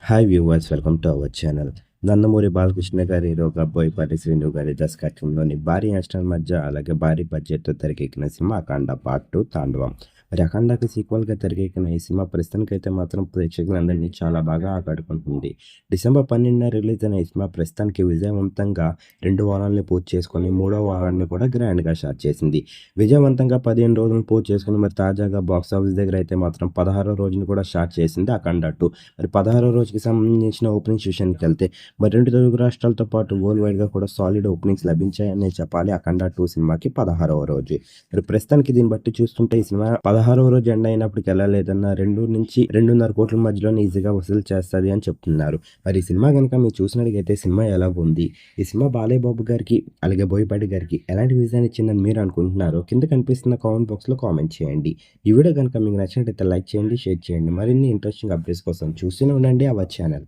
Hi viewers, welcome to our channel. Nandamuri Balakrishna గారి, బోయపాటి శ్రీను గారి దర్శకత్వంలోని భారీ అంచనాల మధ్య అలాగే భారీ బడ్జెట్‌తో తెరకెక్కిన సినిమా 'అఖండ పార్ట్ 2 తాండవం'. మరి 'అఖండ'కి సీక్వెల్‌గా తెరకెక్కిన ఈ సినిమా ప్రస్తుతానికైతే మాత్రం ప్రేక్షకులందరినీ చాలా బాగా ఆకట్టుకుంటుంది. డిసెంబర్ 12న రిలీజ్ అయిన ఈ సినిమా ప్రస్తుతానికి విజయవంతంగా 2 వారాల్ని పూర్తి చేసుకొని మూడో వారాన్ని కూడా గ్రాండ్‌గా స్టార్ట్ చేసింది. విజయవంతంగా 15 రోజులను పూర్తి చేసుకొని మరి తాజాగా బాక్సాఫీస్ దగ్గర అయితే మాత్రం 16వ రోజును కూడా స్టార్ట్ చేసింది 'అఖండ 2'. మరి 16వ రోజుకి సంబంధించిన ఓపెనింగ్స్ విషయానికెళ్తే మరి 2 తెలుగు రాష్ట్రాలతో పాటు వరల్డ్ వైడ్‌గా కూడా సాలిడ్ ఓపెనింగ్స్ లభించాయనే చెప్పాలి 'అఖండ 2' సినిమాకి 16వ రోజు. మరి ప్రస్తుతానికి దీన్ని బట్టి చూస్తుంటే ఈ సినిమా 16వ రోజు ఎండ్ అయినప్పటికెలా లేదన్నా 2-2.5 కోట్ల మధ్యలోనే ఈజీగా వసూలు చేస్తది అని చెప్తున్నారు. మరి ఈ సినిమా గనుక మీరు చూసినట్లయితే సినిమా ఎలాగుంది? ఈ సినిమా బాలయ్య బాబు గారికి అలాగే బోయపాటి గారికి ఎలాంటి విజయాన్ని ఇచ్చిందని మీరు అనుకుంటున్నారో కింద కనిపిస్తున్న కామెంట్ బాక్స్‌లో కామెంట్ చేయండి. ఈ వీడియో గనుక మీకు నచ్చినట్లయితే లైక్ చేయండి, షేర్ చేయండి. మరిన్ని ఇంట్రెస్టింగ్ అప్డేట్స్ కోసం చూస్తూనే ఉండండి అవర్ ఛానల్.